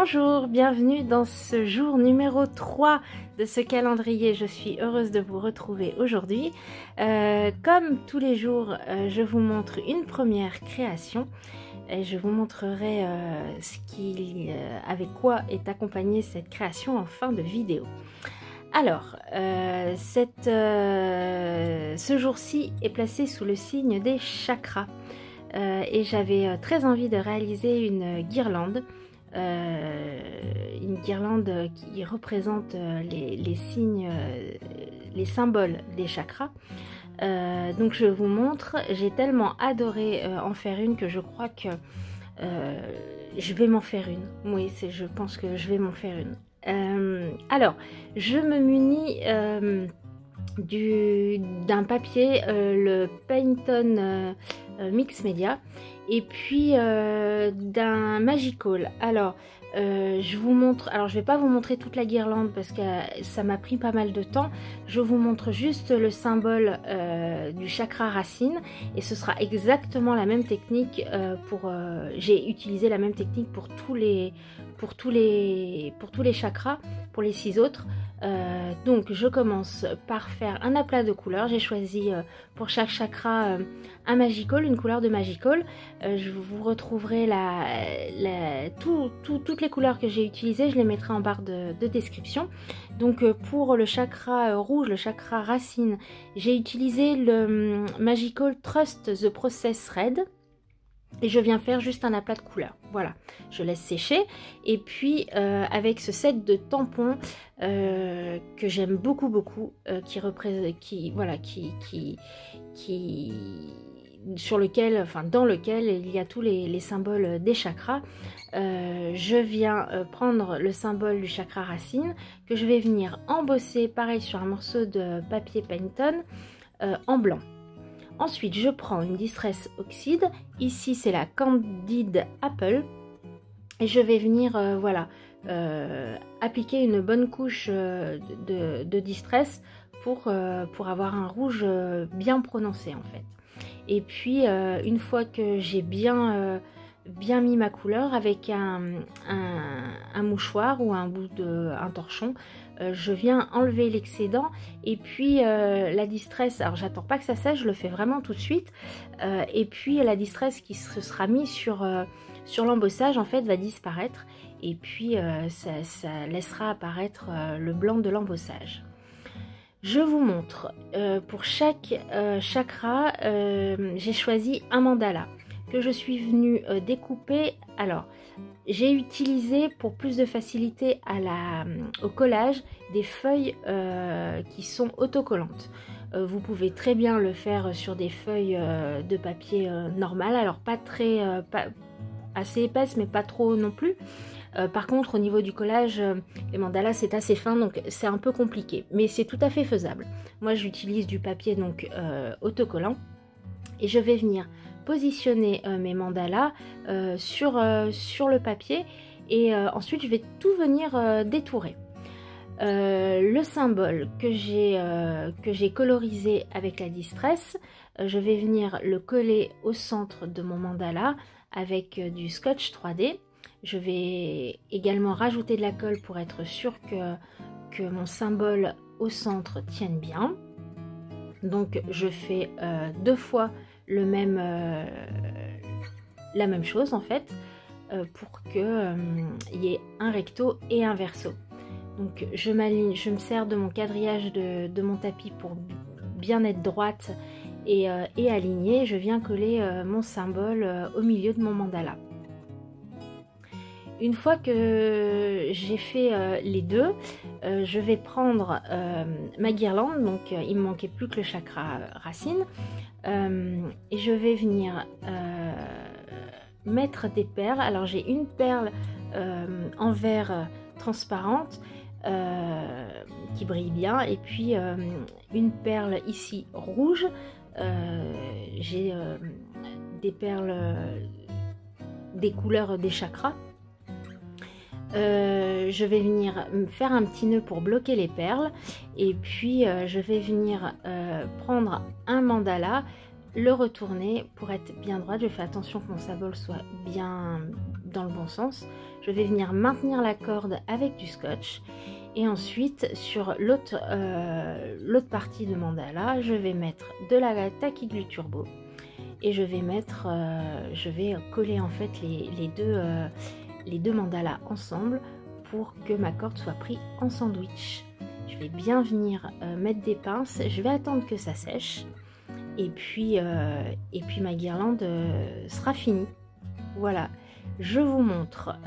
Bonjour, bienvenue dans ce jour numéro 3 de ce calendrier. Je suis heureuse de vous retrouver aujourd'hui. Comme tous les jours, je vous montre une première création et je vous montrerai avec quoi est accompagnée cette création en fin de vidéo. Alors, ce jour-ci est placé sous le signe des chakras et j'avais très envie de réaliser une guirlande qui représente les signes, les symboles des chakras. Donc je vous montre, j'ai tellement adoré en faire une que je crois que je vais m'en faire une. Oui, je pense que je vais m'en faire une. Alors, je me munis d'un papier, le Payton Mix Media, et puis d'un Magical. Alors je vous montre, alors je vais pas vous montrer toute la guirlande parce que ça m'a pris pas mal de temps. Je vous montre juste le symbole du chakra racine et ce sera exactement la même technique j'ai utilisé la même technique pour tous les chakras, pour les 6 autres. Donc je commence par faire un aplat de couleurs. J'ai choisi pour chaque chakra un Magical, une couleur de Magical. Je vous retrouverai toutes les couleurs que j'ai utilisées, je les mettrai en barre de description. Donc pour le chakra rouge, le chakra racine, j'ai utilisé le Magical Trust the Process Red. Et je viens faire juste un aplat de couleurs. Voilà, je laisse sécher. Et puis avec ce set de tampons que j'aime beaucoup, dans lequel il y a tous les symboles des chakras, je viens prendre le symbole du chakra racine que je vais venir embosser pareil sur un morceau de papier Payton en blanc. Ensuite, je prends une Distress Oxide. Ici, c'est la Candid Apple. Et je vais venir appliquer une bonne couche de Distress pour avoir un rouge bien prononcé en fait. Et puis, une fois que j'ai bien mis ma couleur avec un mouchoir ou un torchon, je viens enlever l'excédent et puis la distress, alors j'attends pas que ça sèche, je le fais vraiment tout de suite, et puis la distress qui se sera mise sur l'embossage en fait va disparaître et puis ça laissera apparaître le blanc de l'embossage. Je vous montre, pour chaque chakra, j'ai choisi un mandala que je suis venue découper. Alors, j'ai utilisé pour plus de facilité au collage des feuilles qui sont autocollantes. Vous pouvez très bien le faire sur des feuilles de papier normal, alors assez épaisse mais pas trop non plus. Par contre au niveau du collage, les mandalas c'est assez fin donc c'est un peu compliqué, mais c'est tout à fait faisable. Moi j'utilise du papier donc autocollant et je vais venir positionner mes mandalas sur le papier et ensuite je vais tout venir détourer. Le symbole que j'ai colorisé avec la Distress, je vais venir le coller au centre de mon mandala avec du scotch 3D. Je vais également rajouter de la colle pour être sûr que mon symbole au centre tienne bien. Donc je fais 2 fois la même chose en fait pour qu'il y ait un recto et un verso. Donc je m'aligne, je me sers de mon quadrillage de mon tapis pour bien être droite et alignée. Je viens coller mon symbole au milieu de mon mandala. Une fois que j'ai fait les deux, je vais prendre ma guirlande, donc il me manquait plus que le chakra racine, et je vais venir mettre des perles. Alors j'ai une perle en verre transparente qui brille bien, et puis une perle ici rouge. J'ai des perles des couleurs des chakras. Je vais venir faire un petit nœud pour bloquer les perles et puis je vais venir prendre un mandala, le retourner pour être bien droite. Je fais attention que mon symbole soit bien dans le bon sens. Je vais venir maintenir la corde avec du scotch. Et ensuite, sur l'autre partie de mandala, je vais mettre de la Tacky Glue Turbo. Et je vais coller en fait les deux mandalas ensemble pour que ma corde soit prise en sandwich. Je vais bien venir mettre des pinces, je vais attendre que ça sèche et puis ma guirlande sera finie. Voilà, je vous montre,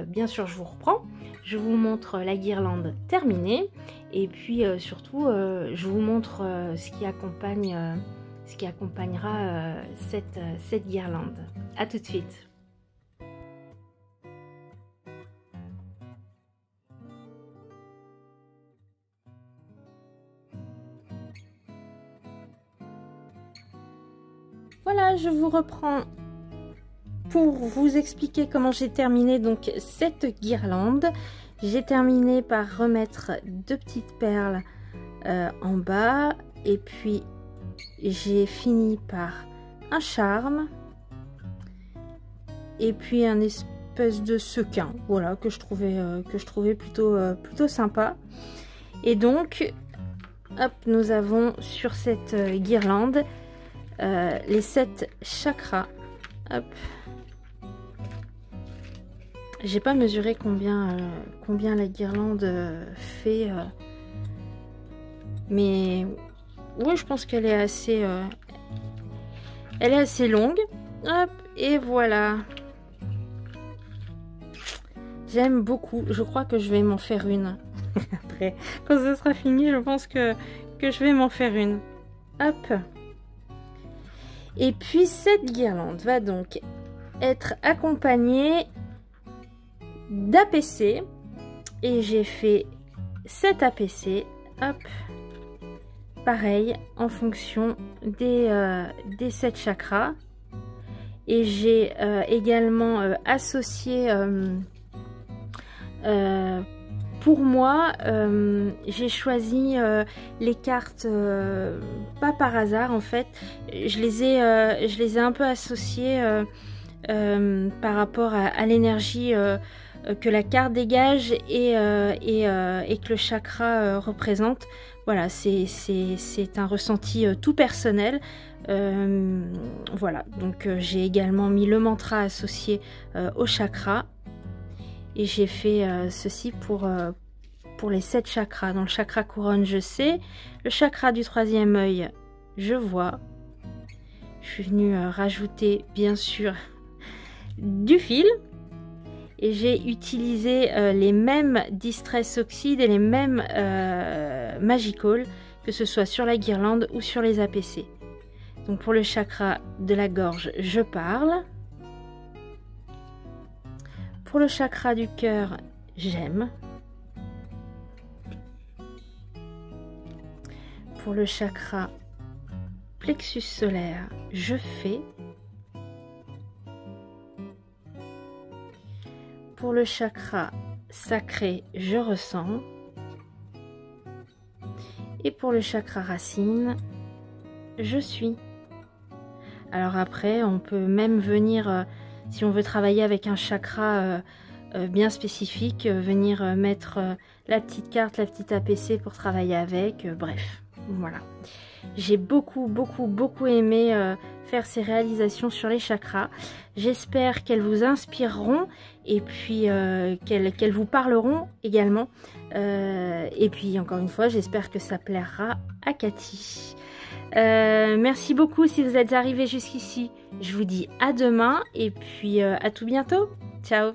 bien sûr je vous reprends, je vous montre la guirlande terminée et puis surtout je vous montre ce qui accompagnera cette guirlande. A tout de suite. Voilà, je vous reprends pour vous expliquer comment j'ai terminé donc cette guirlande. J'ai terminé par remettre 2 petites perles en bas et puis j'ai fini par un charme et puis un espèce de sequin, voilà, que je trouvais plutôt sympa. Et donc hop, nous avons sur cette guirlande les 7 chakras. Hop, j'ai pas mesuré combien la guirlande fait, mais oui, je pense qu'elle est assez longue. Hop, et voilà, j'aime beaucoup. Je crois que je vais m'en faire une après, quand ce sera fini. Je pense que je vais m'en faire une. Hop. Et puis cette guirlande va donc être accompagnée d'APC et j'ai fait 7 APC, hop, pareil en fonction des 7 chakras. Et j'ai également associé, pour moi, j'ai choisi les cartes pas par hasard en fait. Je les ai un peu associées par rapport à l'énergie que la carte dégage et que le chakra représente. Voilà, c'est un ressenti tout personnel. Voilà, donc j'ai également mis le mantra associé au chakra. Et j'ai fait ceci pour les 7 chakras. Dans le chakra couronne, je sais. Le chakra du 3e œil, je vois. Je suis venue rajouter, bien sûr, du fil. Et j'ai utilisé les mêmes Distress Oxide et les mêmes Magical, que ce soit sur la guirlande ou sur les APC. Donc pour le chakra de la gorge, je parle. Pour le chakra du cœur, j'aime. Pour le chakra plexus solaire, je fais. Pour le chakra sacré, je ressens. Et pour le chakra racine, je suis. Alors après, on peut même venir... si on veut travailler avec un chakra bien spécifique, venir mettre la petite carte, la petite APC pour travailler avec, bref, voilà. J'ai beaucoup aimé faire ces réalisations sur les chakras. J'espère qu'elles vous inspireront et puis qu'elles vous parleront également. Et puis encore une fois, j'espère que ça plaira à Cathy. Merci beaucoup si vous êtes arrivés jusqu'ici. Je vous dis à demain et puis à tout bientôt. Ciao!